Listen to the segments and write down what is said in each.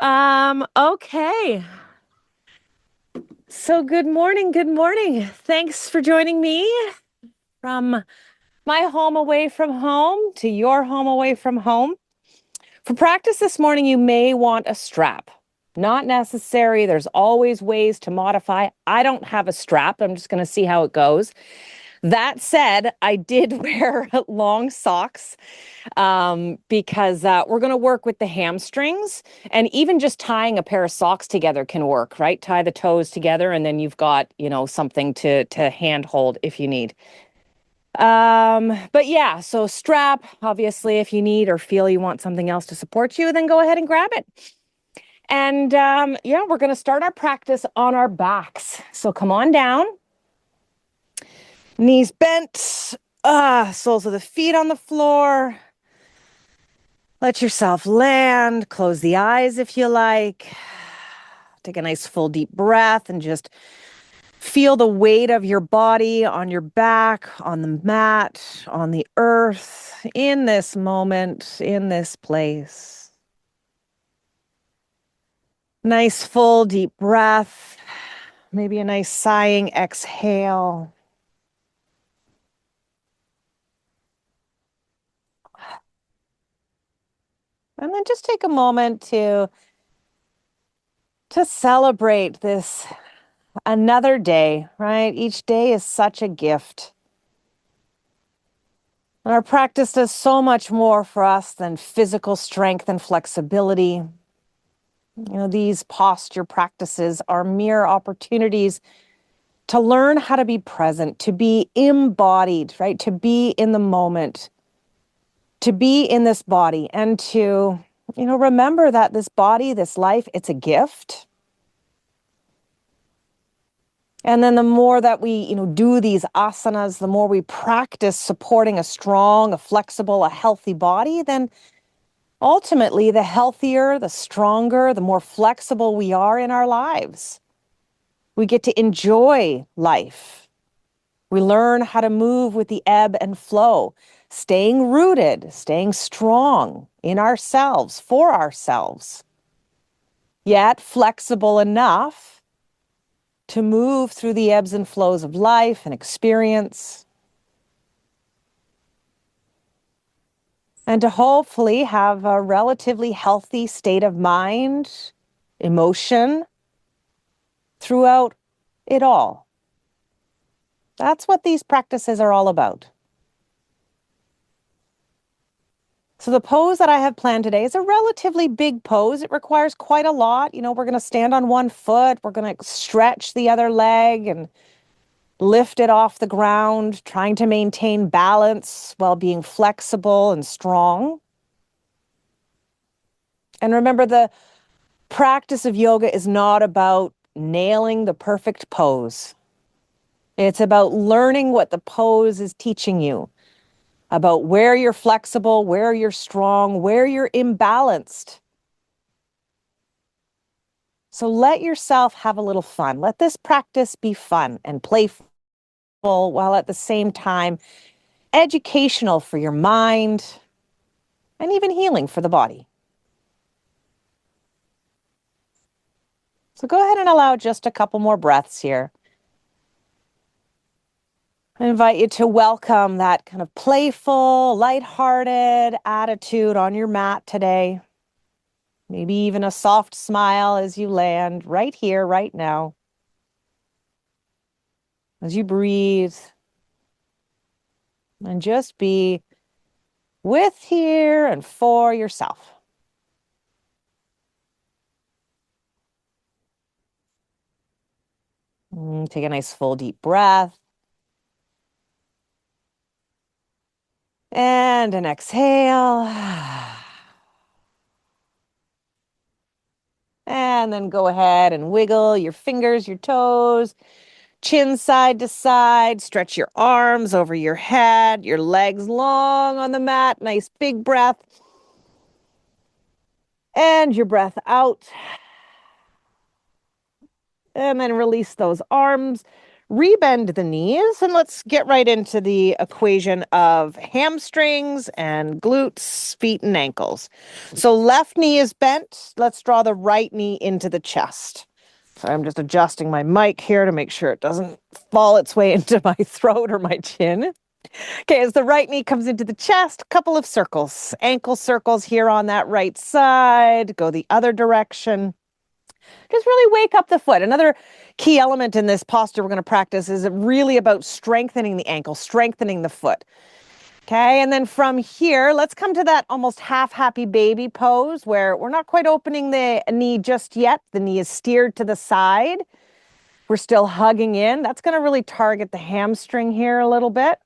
Okay. So good morning, good morning. Thanks for joining me from my home away from home to your home away from home. For practice this morning, you may want a strap. Not necessary. There's always ways to modify. I don't have a strap. I'm just going to see how it goes. That said, I did wear long socks because we're going to work with the hamstrings, and even just tying a pair of socks together can work, right? Tie the toes together, and then you've got, something to hand hold if you need. But yeah, so strap, obviously, if you need or feel you want something else to support you, then go ahead and grab it. And yeah, we're going to start our practice on our backs. So come on down, knees bent, soles of the feet on the floor. Let yourself land, close the eyes if you like. Take a nice full deep breath and just feel the weight of your body on your back, on the mat, on the earth, in this moment, in this place. Nice full deep breath, maybe a nice sighing exhale. And then just take a moment to celebrate this another day, right? Each day is such a gift. And our practice does so much more for us than physical strength and flexibility. These posture practices are mere opportunities to learn how to be present, to be embodied, right? To be in the moment, to be in this body, and to, remember that this body, this life, it's a gift. And then the more that we, do these asanas, the more we practice supporting a strong, a flexible, a healthy body, then ultimately the healthier, the stronger, the more flexible we are in our lives. We get to enjoy life. We learn how to move with the ebb and flow, staying rooted, staying strong in ourselves, for ourselves, yet flexible enough to move through the ebbs and flows of life and experience, and to hopefully have a relatively healthy state of mind, emotion throughout it all. That's what these practices are all about. So the pose that I have planned today is a relatively big pose. It requires quite a lot. We're going to stand on one foot. We're going to stretch the other leg and lift it off the ground, trying to maintain balance while being flexible and strong. And remember, the practice of yoga is not about nailing the perfect pose. It's about learning what the pose is teaching you, about where you're flexible, where you're strong, where you're imbalanced. So let yourself have a little fun. Let this practice be fun and playful, while at the same time educational for your mind and even healing for the body. So go ahead and allow just a couple more breaths here. I invite you to welcome that kind of playful, lighthearted attitude on your mat today. Maybe even a soft smile as you land right here, right now. As you breathe and just be with here and for yourself. Take a nice full deep breath. And an exhale. And then go ahead and wiggle your fingers, your toes, chin side to side. Stretch your arms over your head, your legs long on the mat. Nice big breath. And your breath out. And then release those arms. rebend the knees, and let's get right into the equation of hamstrings and glutes, feet, and ankles. So left knee is bent. Let's draw the right knee into the chest. So I'm just adjusting my mic here to make sure it doesn't fall its way into my throat or my chin. Okay, as the right knee comes into the chest, a couple of circles, ankle circles here on that right side, go the other direction. Just really wake up the foot. Another key element in this posture we're going to practice is really about strengthening the ankle, strengthening the foot. Okay, and then from here, let's come to that almost half happy baby pose where we're not quite opening the knee just yet. The knee is steered to the side. We're still hugging in. That's going to really target the hamstring here a little bit.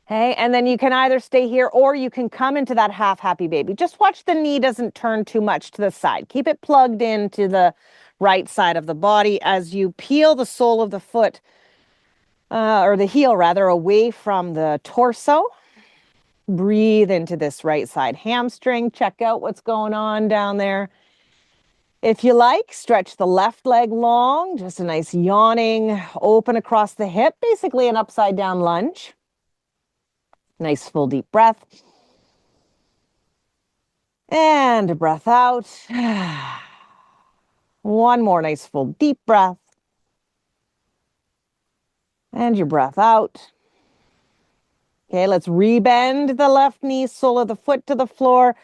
Okay, and then you can either stay here or you can come into that half happy baby. Just watch the knee doesn't turn too much to the side. Keep it plugged into the right side of the body as you peel the sole of the foot, or the heel rather, away from the torso. Breathe into this right side hamstring. Check out what's going on down there. If you like, stretch the left leg long, just a nice yawning, open across the hip, basically an upside down lunge. Nice full deep breath. And a breath out. One more nice full deep breath. And your breath out. Okay, let's rebend the left knee, sole of the foot to the floor.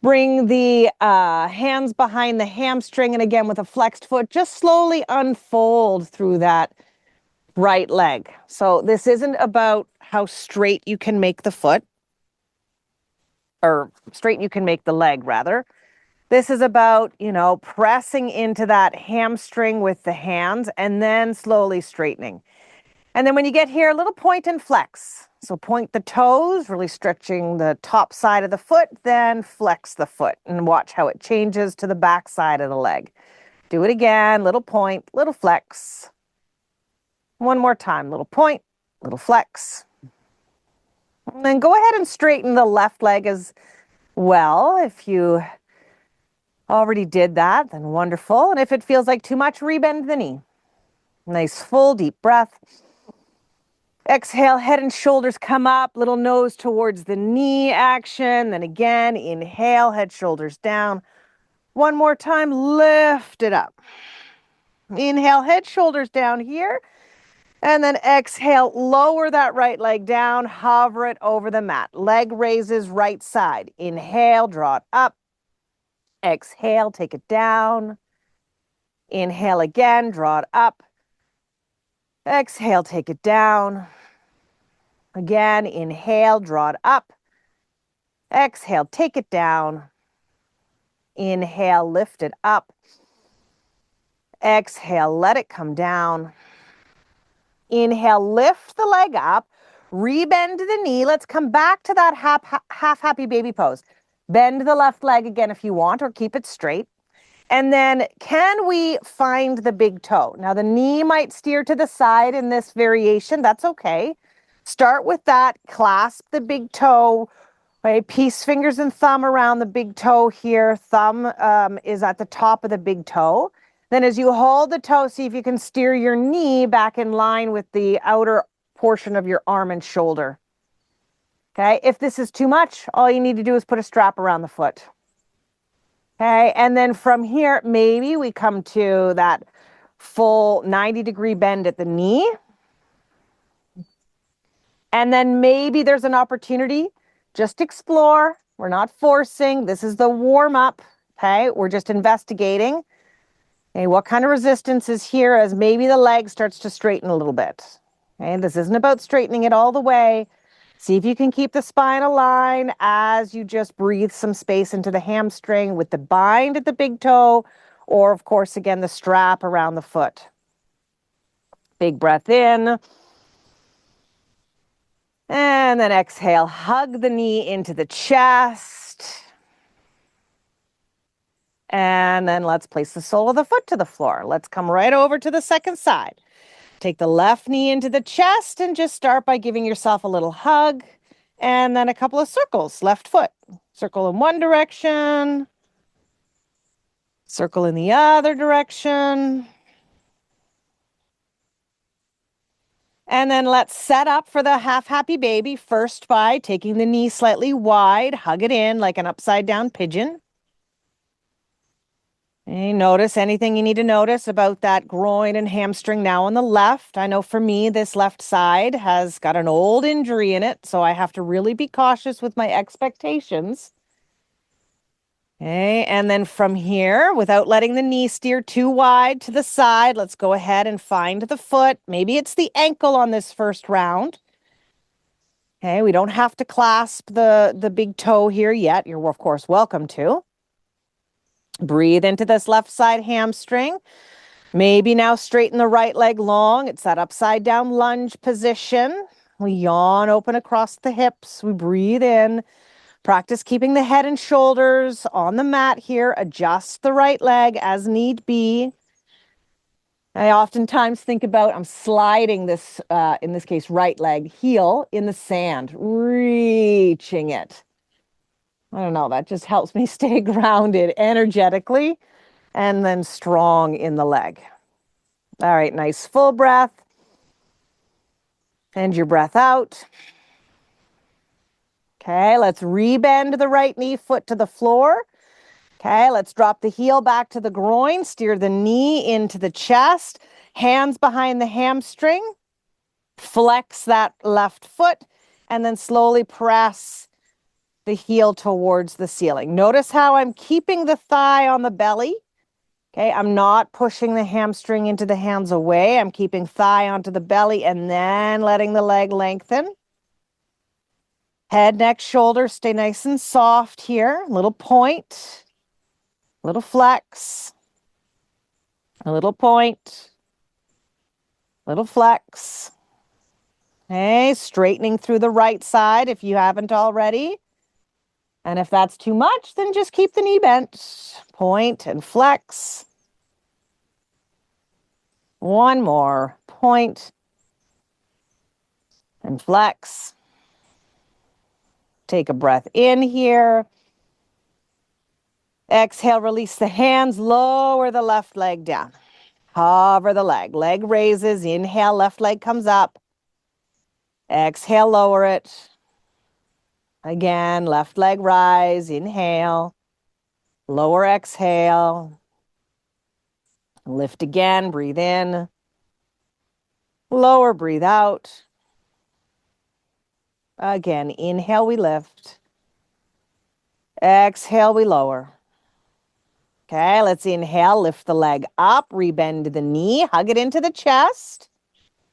Bring the hands behind the hamstring. And again, with a flexed foot, just slowly unfold through that right leg. So this isn't about how straight you can make the foot, or straight you can make the leg, rather. This is about, pressing into that hamstring with the hands and then slowly straightening. And then when you get here, a little point and flex. So point the toes, really stretching the top side of the foot, then flex the foot and watch how it changes to the back side of the leg. Do it again, little point, little flex. One more time, little point, little flex. And then go ahead and straighten the left leg as well. If you already did that, then wonderful. And if it feels like too much, rebend the knee. Nice full deep breath. Exhale, head and shoulders come up, little nose towards the knee action. Then again, inhale, head, shoulders down. One more time, lift it up. Inhale, head, shoulders down here. And then exhale, lower that right leg down, hover it over the mat. Leg raises right side. Inhale, draw it up. Exhale, take it down. Inhale again, draw it up. Exhale, take it down. Again, inhale, draw it up. Exhale, take it down. Inhale, lift it up. Exhale, let it come down. Inhale, lift the leg up. Rebend the knee. Let's come back to that half happy baby pose. Bend the left leg again if you want, or keep it straight. And then can we find the big toe? Now the knee might steer to the side in this variation. That's okay. Start with that. Clasp the big toe. Okay, piece fingers and thumb around the big toe here. Thumb is at the top of the big toe. Then as you hold the toe, see if you can steer your knee back in line with the outer portion of your arm and shoulder. Okay, if this is too much, all you need to do is put a strap around the foot. Okay, and then from here, maybe we come to that full 90-degree bend at the knee. And then maybe there's an opportunity. Just explore. We're not forcing. This is the warm-up. Okay, we're just investigating. Okay, what kind of resistance is here as maybe the leg starts to straighten a little bit. Okay, this isn't about straightening it all the way. See if you can keep the spine aligned as you just breathe some space into the hamstring with the bind at the big toe, or of course, again, the strap around the foot. Big breath in. And then exhale, hug the knee into the chest. And then let's place the sole of the foot to the floor. Let's come right over to the second side. Take the left knee into the chest and just start by giving yourself a little hug. And then a couple of circles, left foot. Circle in one direction. Circle in the other direction. And then let's set up for the half happy baby first by taking the knee slightly wide, hug it in like an upside down pigeon. Okay, notice anything you need to notice about that groin and hamstring now on the left. I know for me, this left side has got an old injury in it, so I have to really be cautious with my expectations. Okay, and then from here, without letting the knee steer too wide to the side, let's go ahead and find the foot. Maybe it's the ankle on this first round. Okay, we don't have to clasp the big toe here yet. You're, of course, welcome to. Breathe into this left side hamstring. Maybe now straighten the right leg long. It's that upside down lunge position. We yawn open across the hips. We breathe in. Practice keeping the head and shoulders on the mat here. Adjust the right leg as need be. I oftentimes think about, I'm sliding this, in this case, right leg heel in the sand, reaching it. I don't know, that just helps me stay grounded energetically and then strong in the leg. All right, nice full breath. Send your breath out. Okay, let's rebend the right knee, foot to the floor. Okay, let's drop the heel back to the groin, steer the knee into the chest, hands behind the hamstring, flex that left foot, and then slowly press the heel towards the ceiling. Notice how I'm keeping the thigh on the belly. Okay, I'm not pushing the hamstring into the hands away. I'm keeping thigh onto the belly and then letting the leg lengthen. Head, neck, shoulders, stay nice and soft here. Little point, little flex, a little point, little flex. Okay, straightening through the right side if you haven't already. And if that's too much, then just keep the knee bent. Point and flex. One more. Point and flex. Take a breath in here. Exhale, release the hands, lower the left leg down. Hover the leg. Leg raises. Inhale, left leg comes up. Exhale, lower it. Again, left leg rise. Inhale. Lower exhale. Lift again. Breathe in. Lower, breathe out. Again, inhale, we lift. Exhale, we lower. Okay, let's inhale, lift the leg up, rebend the knee, hug it into the chest.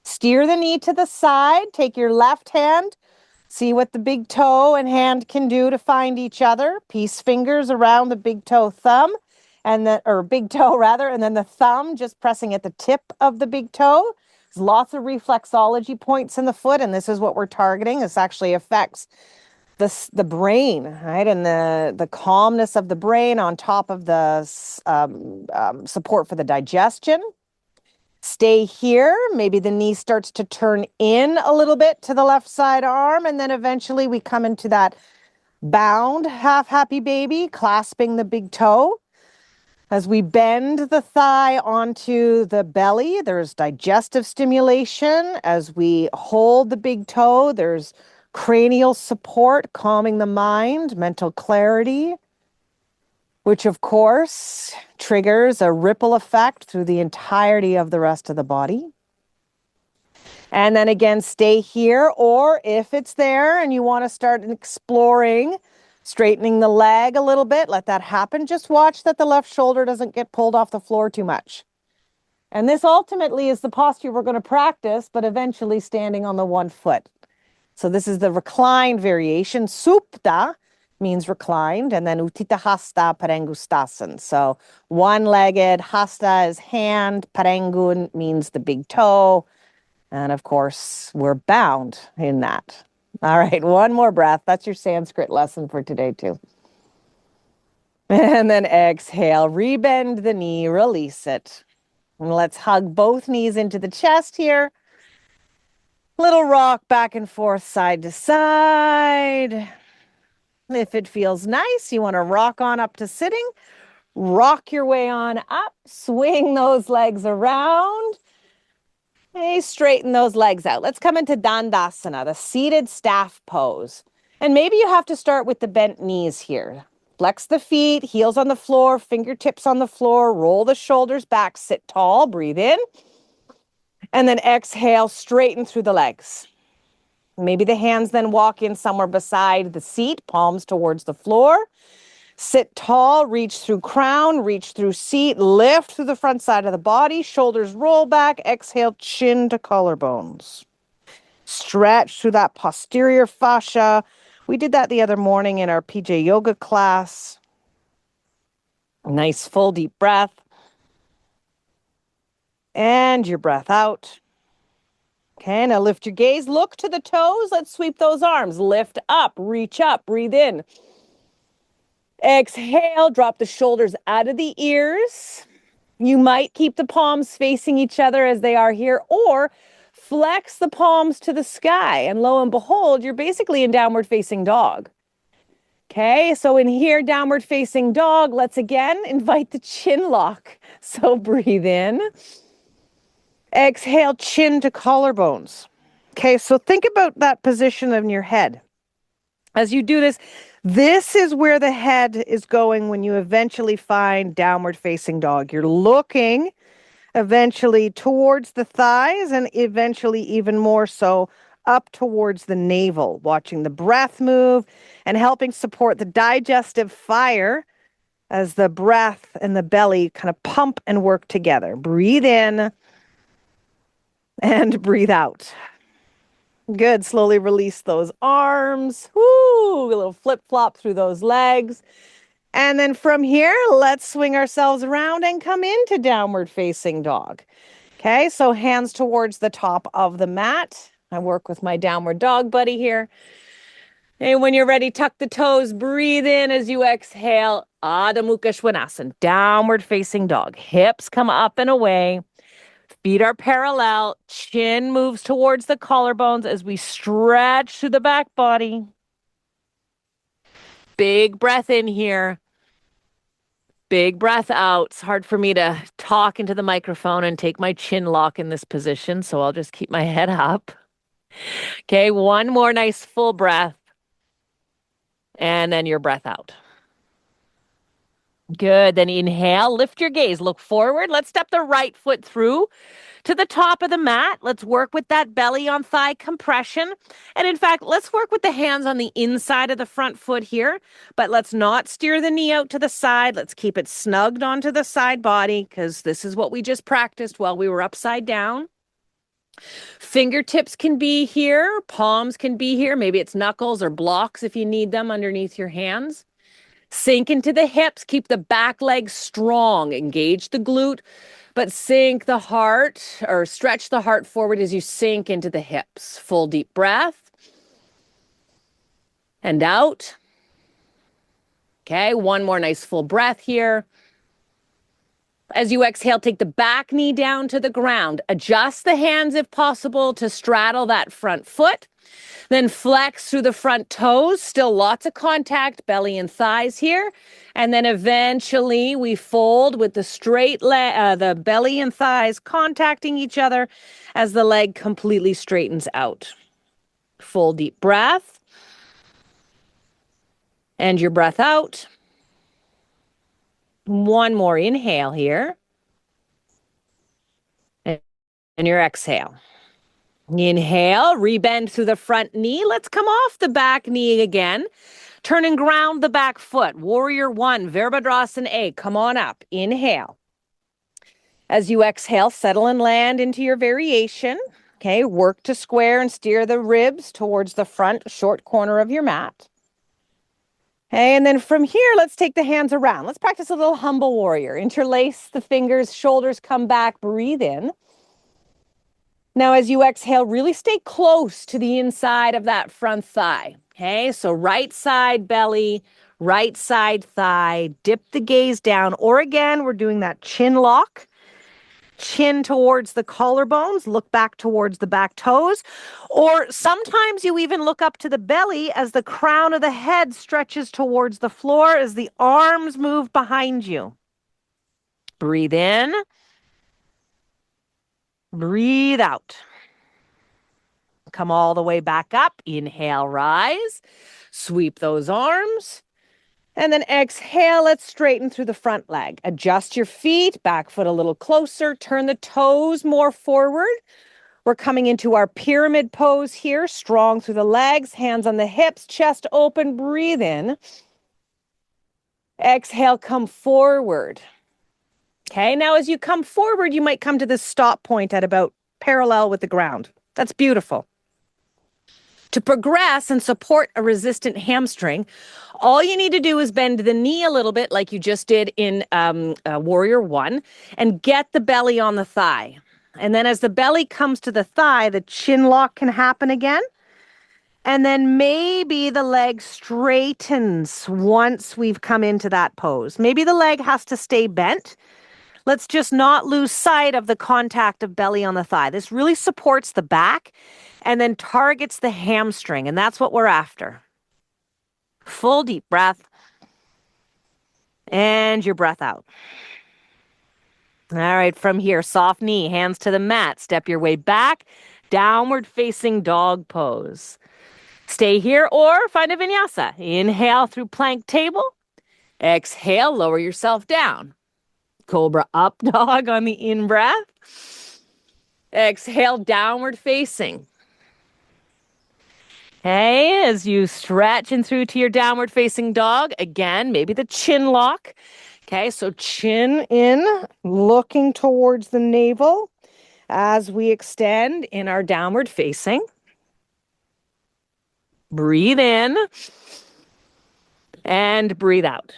Steer the knee to the side. Take your left hand. See what the big toe and hand can do to find each other. Peace fingers around the big toe thumb, and then, or big toe rather, and then the thumb just pressing at the tip of the big toe. There's lots of reflexology points in the foot, and this is what we're targeting. This actually affects the brain, right? And the calmness of the brain on top of the support for the digestion. Stay here. Maybe the knee starts to turn in a little bit to the left side arm. And then eventually we come into that bound half happy baby, clasping the big toe. As we bend the thigh onto the belly, there's digestive stimulation. As we hold the big toe, there's cranial support, calming the mind, mental clarity, which of course triggers a ripple effect through the entirety of the rest of the body. And then again, stay here, or if it's there and you want to start exploring, straightening the leg a little bit, let that happen. Just watch that the left shoulder doesn't get pulled off the floor too much. And this ultimately is the posture we're going to practice, but eventually standing on the one foot. So this is the reclined variation. Supta means reclined, and then Utthita Hasta Parangustasan. So one-legged, Hasta is hand, Parangun means the big toe, and of course, we're bound in that. All right, one more breath. That's your Sanskrit lesson for today, too. And then exhale, rebend the knee, release it. And let's hug both knees into the chest here. Little rock back and forth, side to side. If it feels nice, you want to rock on up to sitting. Rock your way on up. Swing those legs around. Okay, straighten those legs out. Let's come into Dandasana, the seated staff pose. And maybe you have to start with the bent knees here. Flex the feet, heels on the floor, fingertips on the floor, roll the shoulders back, sit tall, breathe in. And then exhale, straighten through the legs. Maybe the hands then walk in somewhere beside the seat, palms towards the floor. Sit tall, reach through crown, reach through seat, lift through the front side of the body, shoulders roll back, exhale, chin to collarbones. Stretch through that posterior fascia. We did that the other morning in our PJ yoga class. Nice full deep breath. And your breath out. Okay, now lift your gaze, look to the toes. Let's sweep those arms. Lift up, reach up, breathe in. Exhale, drop the shoulders out of the ears. You might keep the palms facing each other as they are here, or flex the palms to the sky. And lo and behold, you're basically in downward facing dog. Okay, so in here, downward facing dog, let's again invite the chin lock. So breathe in. Exhale, chin to collarbones. Okay, so think about that position in your head. As you do this, this is where the head is going when you eventually find downward facing dog. You're looking eventually towards the thighs and eventually even more so up towards the navel, watching the breath move and helping support the digestive fire as the breath and the belly kind of pump and work together. Breathe in and breathe out. Good. Slowly release those arms. Woo! A little flip flop through those legs. And then from here, let's swing ourselves around and come into downward facing dog. Okay, so hands towards the top of the mat. I work with my downward dog buddy here. And when you're ready, tuck the toes, breathe in as you exhale. Adho Mukha Svanasana, downward facing dog. Hips come up and away. Feet are parallel. Chin moves towards the collarbones as we stretch through the back body. Big breath in here. Big breath out. It's hard for me to talk into the microphone and take my chin lock in this position, so I'll just keep my head up. Okay, one more nice full breath. And then your breath out. Good. Then inhale, lift your gaze, look forward. Let's step the right foot through to the top of the mat. Let's work with that belly on thigh compression. And in fact, let's work with the hands on the inside of the front foot here, but let's not steer the knee out to the side. Let's keep it snugged onto the side body because this is what we just practiced while we were upside down. Fingertips can be here, palms can be here. Maybe it's knuckles or blocks if you need them underneath your hands. Sink into the hips, keep the back leg strong, engage the glute, but sink the heart or stretch the heart forward as you sink into the hips. Full deep breath and out. Okay, one more nice full breath here. As you exhale, take the back knee down to the ground. Adjust the hands if possible to straddle that front foot. Then flex through the front toes, still lots of contact, belly and thighs here. And then eventually we fold with the straight leg, the belly and thighs contacting each other as the leg completely straightens out. Full deep breath. And your breath out. One more inhale here. And your exhale. Inhale, rebend through the front knee. Let's come off the back knee again. Turn and ground the back foot. Warrior one, Virabhadrasana A. Come on up. Inhale. As you exhale, settle and land into your variation. Okay, work to square and steer the ribs towards the front short corner of your mat. Okay, and then from here, let's take the hands around. Let's practice a little humble warrior. Interlace the fingers, shoulders come back, breathe in. Now, as you exhale, really stay close to the inside of that front thigh. Okay, so right side belly, right side thigh, dip the gaze down. Or again, we're doing that chin lock. Chin towards the collarbones, look back towards the back toes. Or sometimes you even look up to the belly as the crown of the head stretches towards the floor as the arms move behind you. Breathe in. Breathe out. Come all the way back up. Inhale, rise. Sweep those arms. And then exhale, let's straighten through the front leg. Adjust your feet, back foot a little closer. Turn the toes more forward. We're coming into our pyramid pose here. Strong through the legs, hands on the hips, chest open. Breathe in. Exhale, come forward. Okay, now as you come forward, you might come to this stop point at about parallel with the ground. That's beautiful. To progress and support a resistant hamstring, all you need to do is bend the knee a little bit like you just did in Warrior One and get the belly on the thigh. And then as the belly comes to the thigh, the chin lock can happen again. And then maybe the leg straightens once we've come into that pose. Maybe the leg has to stay bent. Let's just not lose sight of the contact of belly on the thigh. This really supports the back and then targets the hamstring, and that's what we're after. Full deep breath. And your breath out. All right, from here, soft knee, hands to the mat. Step your way back, downward facing dog pose. Stay here or find a vinyasa. Inhale through plank table. Exhale, lower yourself down. Cobra up dog on the in-breath. Exhale, downward facing. Okay, as you stretch and through to your downward facing dog, again, maybe the chin lock. Okay, so chin in, looking towards the navel as we extend in our downward facing. Breathe in and breathe out.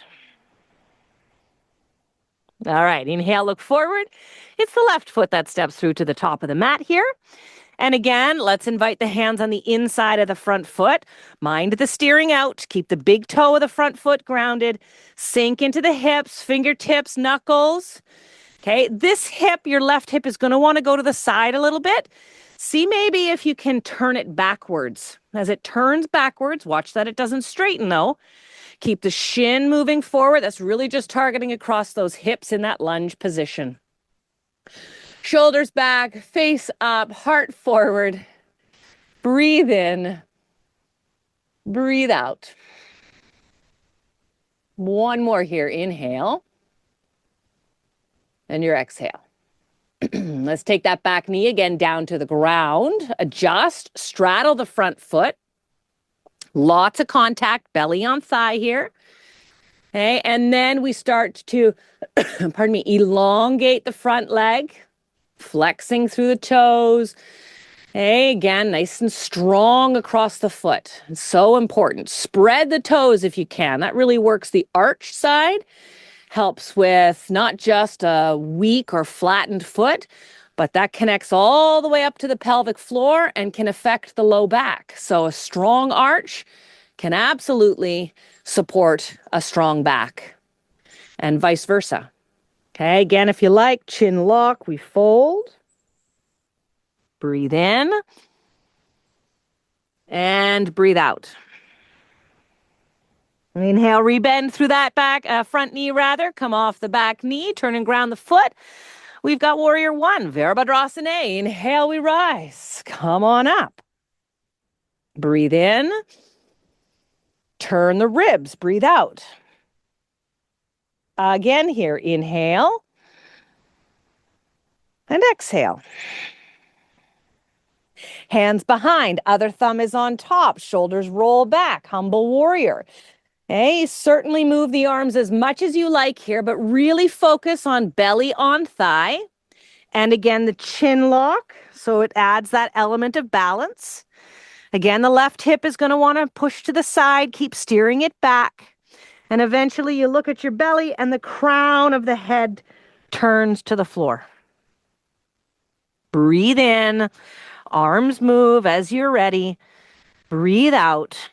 All right, inhale, look forward. It's the left foot that steps through to the top of the mat here. And again, let's invite the hands on the inside of the front foot. Mind the steering out. Keep the big toe of the front foot grounded. Sink into the hips, fingertips, knuckles. Okay, this hip, your left hip, is going to want to go to the side a little bit. See maybe if you can turn it backwards. As it turns backwards, watch that it doesn't straighten though. Keep the shin moving forward. That's really just targeting across those hips in that lunge position. Shoulders back, face up, heart forward. Breathe in. Breathe out. One more here. Inhale. And your exhale. Let's take that back knee again down to the ground. Adjust, straddle the front foot. Lots of contact, belly on thigh here. Okay, and then we start to, elongate the front leg. Flexing through the toes. Okay, again, nice and strong across the foot. It's so important. Spread the toes if you can. That really works the arch side. Helps with not just a weak or flattened foot, but that connects all the way up to the pelvic floor and can affect the low back. So a strong arch can absolutely support a strong back and vice versa. Okay, again, if you like, chin lock, we fold. Breathe in. And breathe out. Inhale, rebend through that front knee rather. Come off the back knee, turn and ground the foot. We've got Warrior One, Virabhadrasana. Inhale, we rise. Come on up. Breathe in. Turn the ribs, breathe out. Again here, inhale and exhale. Hands behind, other thumb is on top, shoulders roll back, humble warrior. Okay, certainly move the arms as much as you like here, but really focus on belly on thigh. And again, the chin lock, so it adds that element of balance. Again, the left hip is going to want to push to the side, keep steering it back. And eventually you look at your belly and the crown of the head turns to the floor. Breathe in, arms move as you're ready. Breathe out.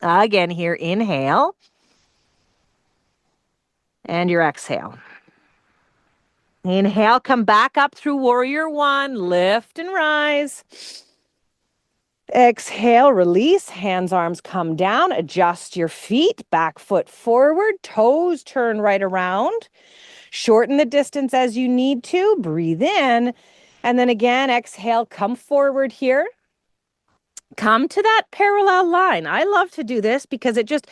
Again here, inhale. And your exhale. Inhale, come back up through Warrior One, lift and rise. Exhale, release, hands, arms come down, adjust your feet, back foot forward, toes turn right around. Shorten the distance as you need to. Breathe in. And then again, exhale, come forward here. Come to that parallel line. I love to do this because it just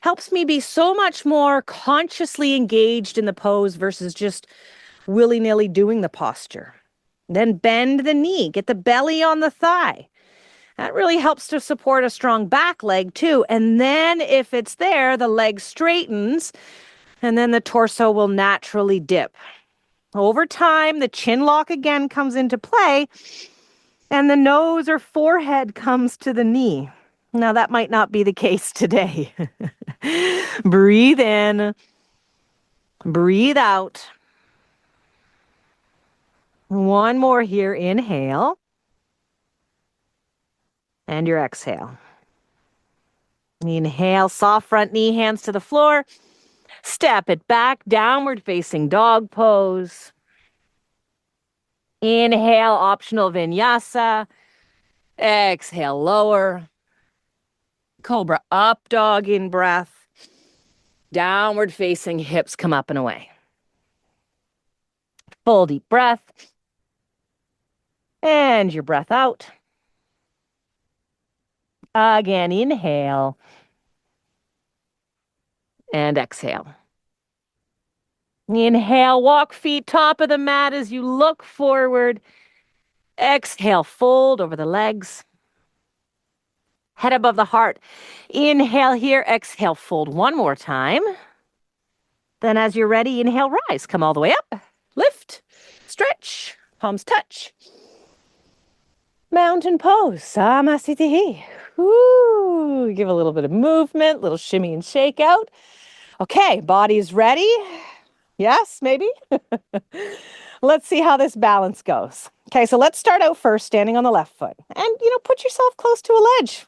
helps me be so much more consciously engaged in the pose versus just willy-nilly doing the posture. Then bend the knee, get the belly on the thigh. That really helps to support a strong back leg too. And then if it's there, the leg straightens and then the torso will naturally dip. Over time, the chin lock again comes into play and the nose or forehead comes to the knee. Now, that might not be the case today. Breathe in, breathe out. One more here. Inhale. And your exhale. Inhale, soft front knee, hands to the floor. Step it back, downward facing dog pose. Inhale, optional vinyasa. Exhale, lower. Cobra up dog in breath. Downward facing hips come up and away. Full deep breath. And your breath out. Again, inhale. And exhale. Inhale, walk feet top of the mat as you look forward. Exhale, fold over the legs. Head above the heart. Inhale here, exhale, fold one more time. Then as you're ready, inhale, rise. Come all the way up. Lift, stretch, palms touch. Mountain pose, Samasthiti. Ooh, give a little bit of movement, little shimmy and shake out. Okay, body's ready. Yes, maybe? Let's see how this balance goes. Okay, so let's start out first standing on the left foot. And, put yourself close to a ledge.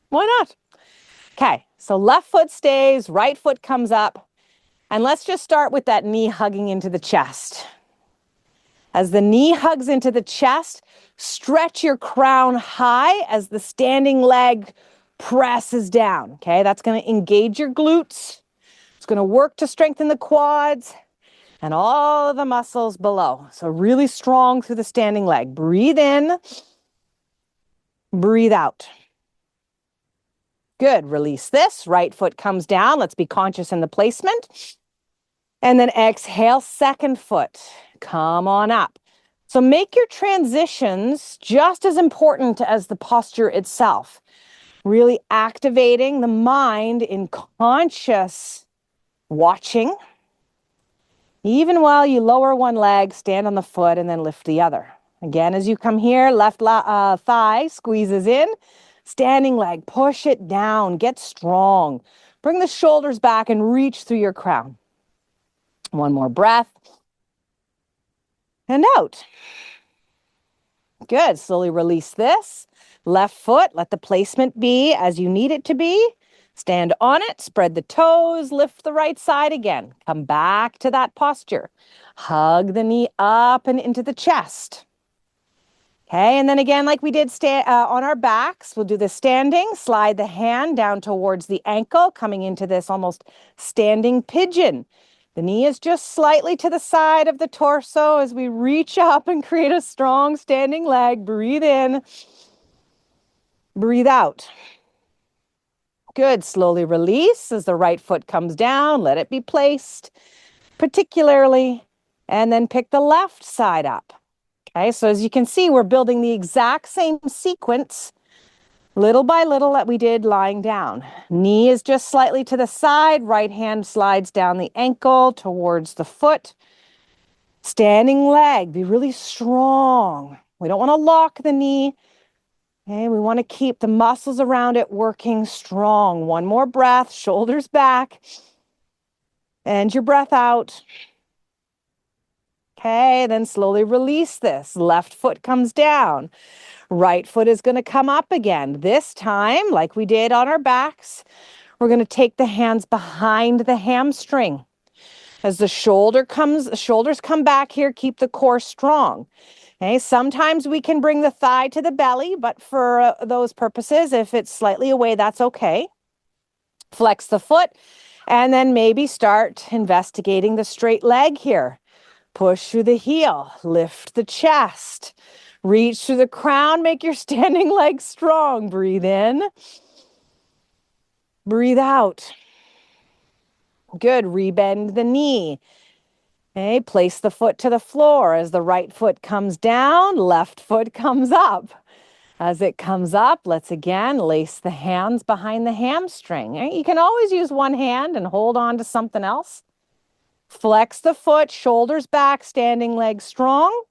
Why not? Okay, so left foot stays, right foot comes up. And let's just start with that knee hugging into the chest. As the knee hugs into the chest, stretch your crown high as the standing leg presses down. Okay, that's going to engage your glutes. It's going to work to strengthen the quads and all of the muscles below. So really strong through the standing leg. Breathe in, breathe out. Good. Release this. Right foot comes down. Let's be conscious in the placement. And then exhale, second foot. Come on up. So make your transitions just as important as the posture itself. Really activating the mind in conscious watching. Even while you lower one leg, stand on the foot and then lift the other. Again, as you come here, left thigh squeezes in. Standing leg, push it down, get strong. Bring the shoulders back and reach through your crown. One more breath. And out. Good. Slowly release this. Left foot, let the placement be as you need it to be. Stand on it, spread the toes, lift the right side again. Come back to that posture. Hug the knee up and into the chest. Okay, and then again, like we did on our backs, we'll do the standing, slide the hand down towards the ankle, coming into this almost standing pigeon. The knee is just slightly to the side of the torso as we reach up and create a strong standing leg. Breathe in, breathe out. Good, slowly release as the right foot comes down, let it be placed particularly, and then pick the left side up. Okay, so as you can see, we're building the exact same sequence, little by little, that we did lying down. Knee is just slightly to the side, right hand slides down the ankle towards the foot. Standing leg, be really strong. We don't want to lock the knee. Okay, we want to keep the muscles around it working strong. One more breath, shoulders back, and your breath out. Okay, then slowly release this. Left foot comes down. Right foot is going to come up again. This time, like we did on our backs, we're going to take the hands behind the hamstring. As the shoulders come back here, keep the core strong. Okay, sometimes we can bring the thigh to the belly, but for those purposes, if it's slightly away, that's okay. Flex the foot And then maybe start investigating the straight leg here. Push through the heel, lift the chest, reach through the crown, make your standing leg strong. Breathe in, breathe out. Good, rebend the knee. Okay, place the foot to the floor. As the right foot comes down, left foot comes up. As it comes up, let's again lace the hands behind the hamstring. You can always use one hand and hold on to something else. Flex the foot, shoulders back, standing leg strong.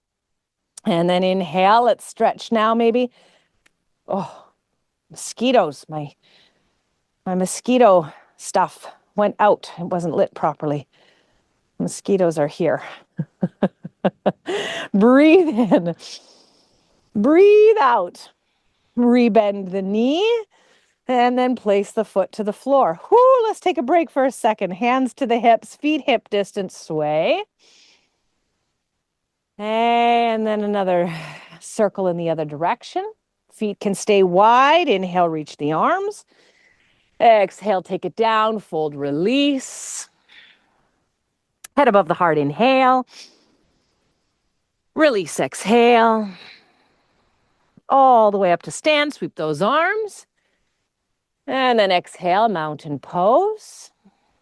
And then inhale, let's stretch now maybe. Oh, mosquitoes. My mosquito stuff went out. It wasn't lit properly. Mosquitoes are here. Breathe in. Breathe out. Rebend the knee. And then place the foot to the floor. Whoo, let's take a break for a second. Hands to the hips, feet hip distance sway. And then another circle in the other direction. Feet can stay wide. Inhale, reach the arms. Exhale, take it down, fold, release. Head above the heart, inhale. Release, exhale. All the way up to stand, sweep those arms. And then exhale, mountain pose.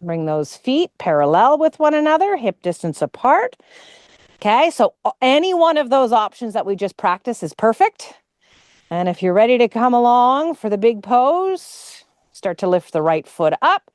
Bring those feet parallel with one another, hip distance apart. Okay, so any one of those options that we just practiced is perfect. And if you're ready to come along for the big pose, start to lift the right foot up.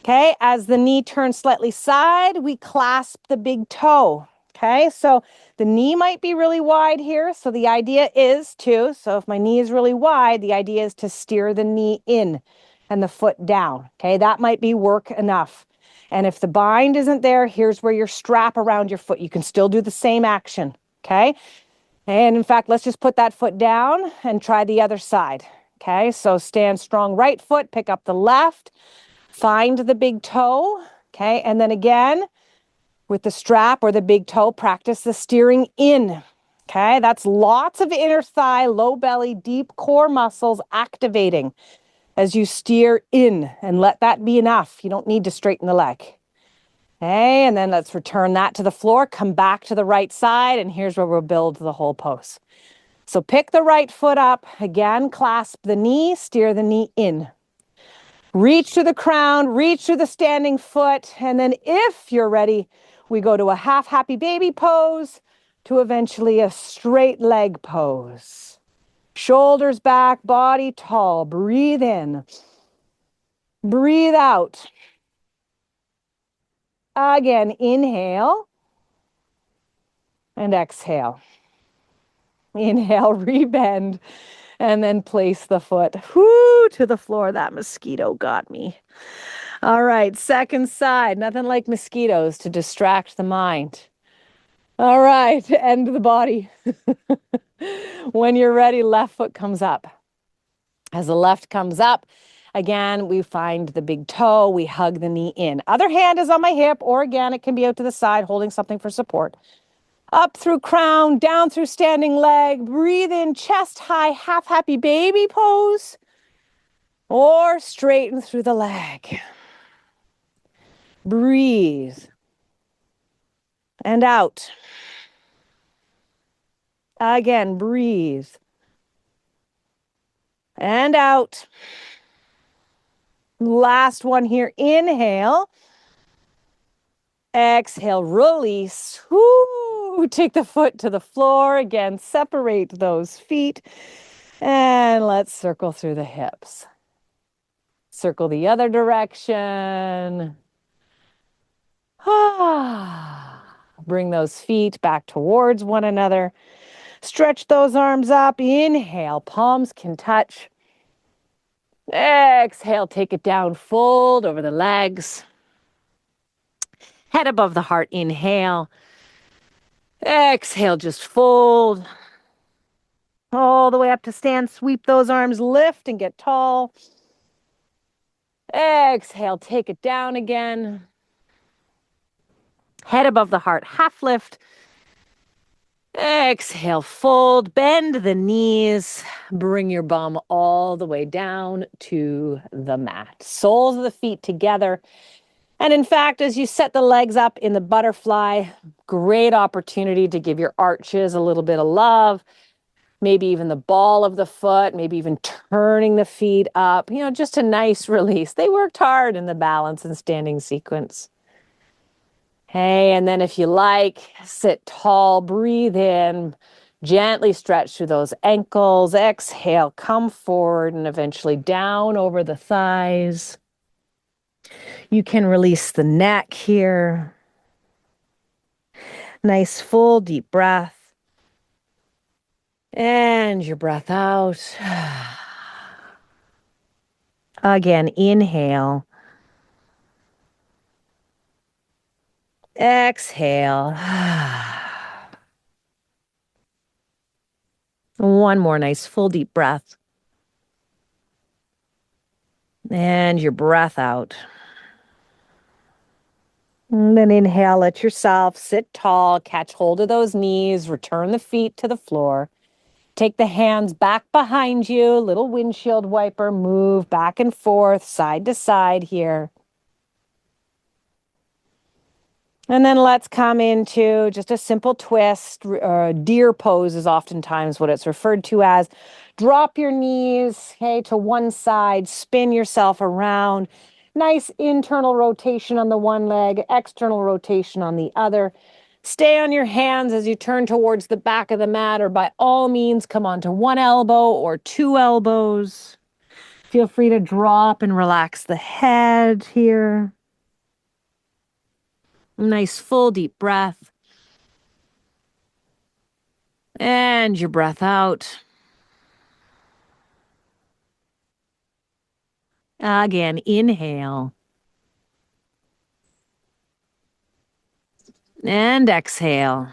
Okay, as the knee turns slightly side, we clasp the big toe. Okay, so the knee might be really wide here. So the idea is so if my knee is really wide, the idea is to steer the knee in and the foot down. Okay, that might be work enough. And if the bind isn't there, here's where your strap around your foot. You can still do the same action. Okay, and in fact, let's just put that foot down and try the other side. Okay, so stand strong right foot, pick up the left, find the big toe. Okay, and then again, with the strap or the big toe, practice the steering in. Okay, that's lots of inner thigh, low belly, deep core muscles activating as you steer in, and let that be enough. You don't need to straighten the leg. Okay, and then let's return that to the floor, come back to the right side, and here's where we'll build the whole pose. So pick the right foot up, again, clasp the knee, steer the knee in. Reach to the crown, reach to the standing foot, and then if you're ready, we go to a half happy baby pose to eventually a straight leg pose. Shoulders back, body tall. Breathe in. Breathe out. Again, inhale and exhale. Inhale, rebend, and then place the foot to the floor. That mosquito got me. All right, second side. Nothing like mosquitoes to distract the mind. All right, end the body. When you're ready, left foot comes up. As the left comes up, again, we find the big toe. We hug the knee in. Other hand is on my hip, or again, it can be out to the side, holding something for support. Up through crown, down through standing leg. Breathe in, chest high, half happy baby pose. Or straighten through the leg. Breathe. And out. Again, breathe. And out. Last one here. Inhale. Exhale, release. Woo! Take the foot to the floor. Again, separate those feet. And let's circle through the hips. Circle the other direction. Bring those feet back towards one another. Stretch those arms up. Inhale, palms can touch. Exhale, take it down, fold over the legs. Head above the heart, inhale. Exhale, just fold. All the way up to stand, sweep those arms, lift and get tall. Exhale, take it down again. Head above the heart, half lift. Exhale, fold, bend the knees. Bring your bum all the way down to the mat. Soles of the feet together. And in fact, as you set the legs up in the butterfly, great opportunity to give your arches a little bit of love, maybe even the ball of the foot, maybe even turning the feet up, just a nice release. They worked hard in the balance and standing sequence. Hey, and then if you like, sit tall, breathe in, gently stretch through those ankles, exhale, come forward and eventually down over the thighs. You can release the neck here. Nice full deep breath. And your breath out. Again, inhale. Exhale. One more nice full deep breath. And your breath out. And then inhale, let yourself sit tall, catch hold of those knees, return the feet to the floor. Take the hands back behind you, little windshield wiper, move back and forth, side to side here. And then let's come into just a simple twist. Deer pose is oftentimes what it's referred to as. Drop your knees, to one side, spin yourself around. Nice internal rotation on the one leg, external rotation on the other. Stay on your hands as you turn towards the back of the mat, or by all means, come onto one elbow or two elbows. Feel free to drop and relax the head here. Nice full deep breath. And your breath out. Again, inhale. And exhale.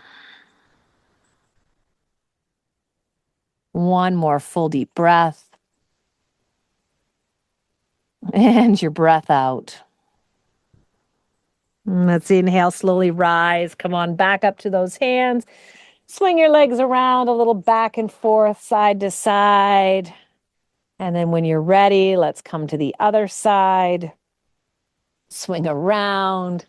One more full deep breath. And your breath out. Let's inhale, slowly rise. Come on back up to those hands. Swing your legs around a little back and forth, side to side. And then when you're ready, let's come to the other side. Swing around.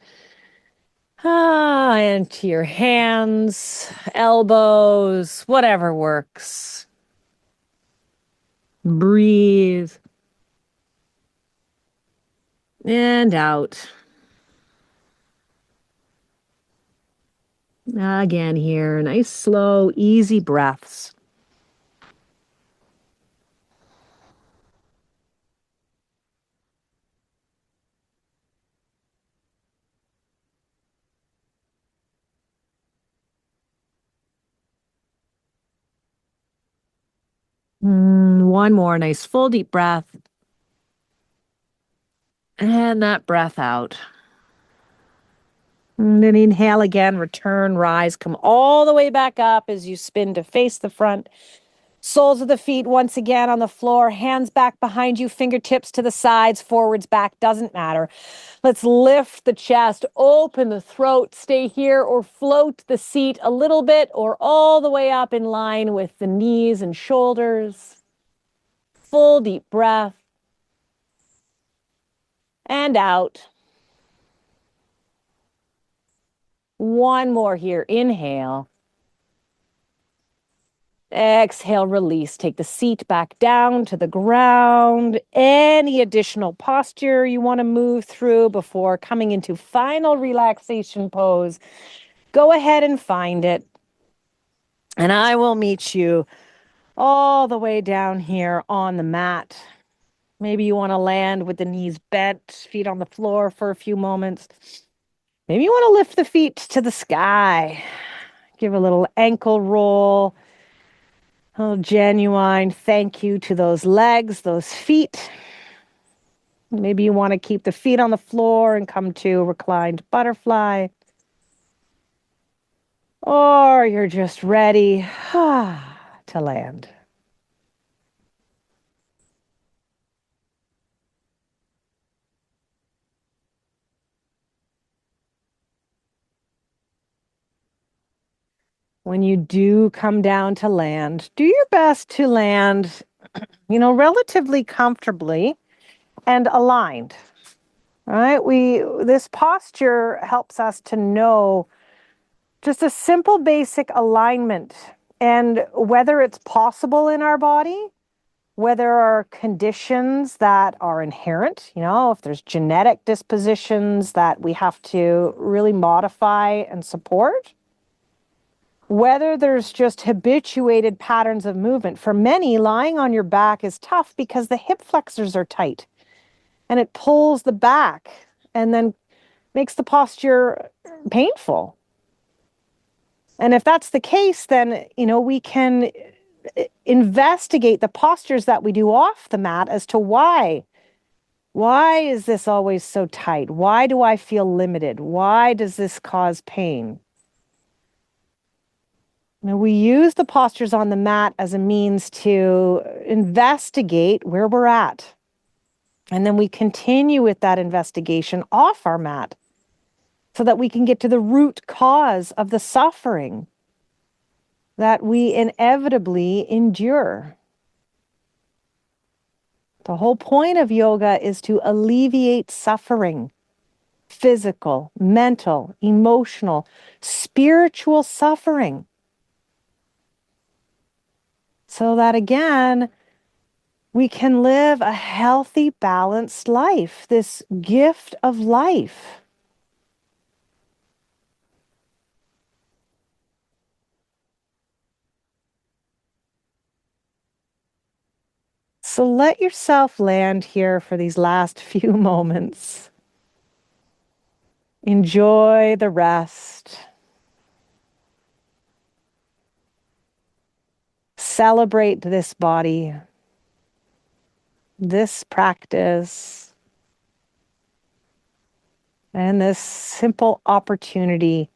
Into your hands, elbows, whatever works. Breathe. And out. Again here, nice, slow, easy breaths. One more nice, full, deep breath. And that breath out. And then inhale again, return, rise, come all the way back up as you spin to face the front. Soles of the feet once again on the floor, hands back behind you, fingertips to the sides, forwards, back, doesn't matter. Let's lift the chest, open the throat, stay here or float the seat a little bit or all the way up in line with the knees and shoulders. Full deep breath. And out. One more here. Inhale. Exhale, release. Take the seat back down to the ground. Any additional posture you want to move through before coming into final relaxation pose, go ahead and find it. And I will meet you all the way down here on the mat. Maybe you want to land with the knees bent, feet on the floor for a few moments. Maybe you want to lift the feet to the sky. Give a little ankle roll. Oh, genuine thank you to those legs, those feet. Maybe you want to keep the feet on the floor and come to reclined butterfly. Or you're just ready to land. When you do come down to land, do your best to land, relatively comfortably and aligned. right? This posture helps us to know just a simple basic alignment and whether it's possible in our body, whether there are conditions that are inherent, if there's genetic dispositions that we have to really modify and support, whether there's just habituated patterns of movement. For many, lying on your back is tough because the hip flexors are tight and it pulls the back and then makes the posture painful. And if that's the case, then, we can investigate the postures that we do off the mat as to why. Why is this always so tight? Why do I feel limited? Why does this cause pain? Now, we use the postures on the mat as a means to investigate where we're at. And then we continue with that investigation off our mat so that we can get to the root cause of the suffering that we inevitably endure. The whole point of yoga is to alleviate suffering, physical, mental, emotional, spiritual suffering. So that again, we can live a healthy, balanced life, this gift of life. So let yourself land here for these last few moments. Enjoy the rest. Celebrate this body, this practice, and this simple opportunity,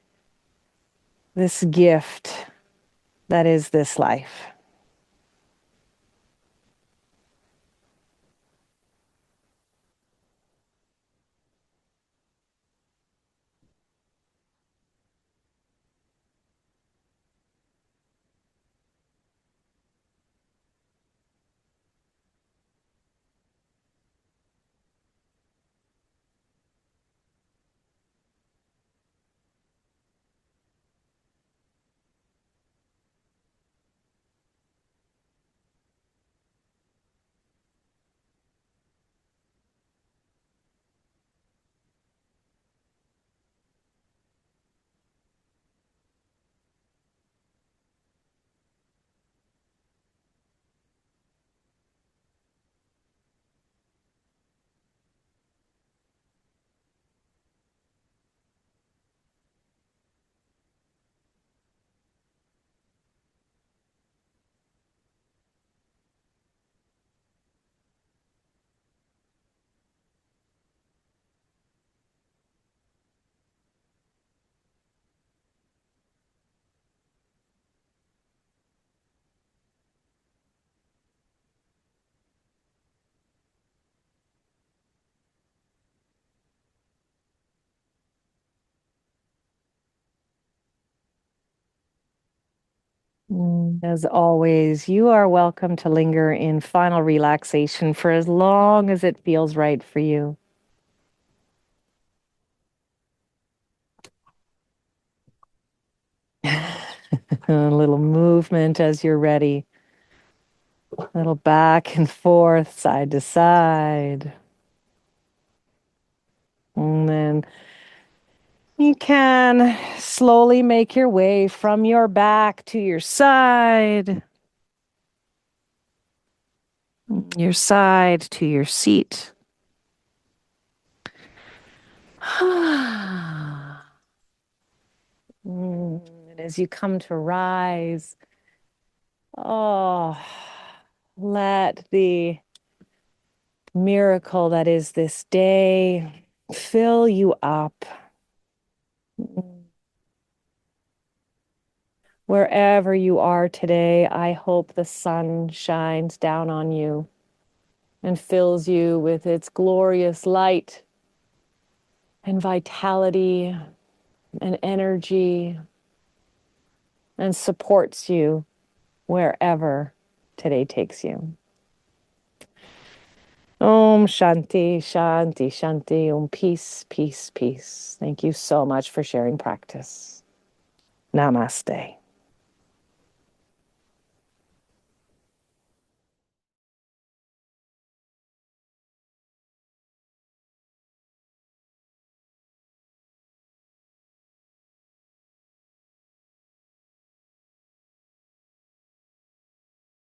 this gift that is this life. As always, you are welcome to linger in final relaxation for as long as it feels right for you. A little movement as you're ready. A little back and forth, side to side. And then you can slowly make your way from your back to your side to your seat. And as you come to rise, let the miracle that is this day fill you up. Wherever you are today, I hope the sun shines down on you and fills you with its glorious light and vitality and energy and supports you wherever today takes you. Om Shanti, Shanti, Shanti. Om peace, peace, peace. Thank you so much for sharing practice. Namaste.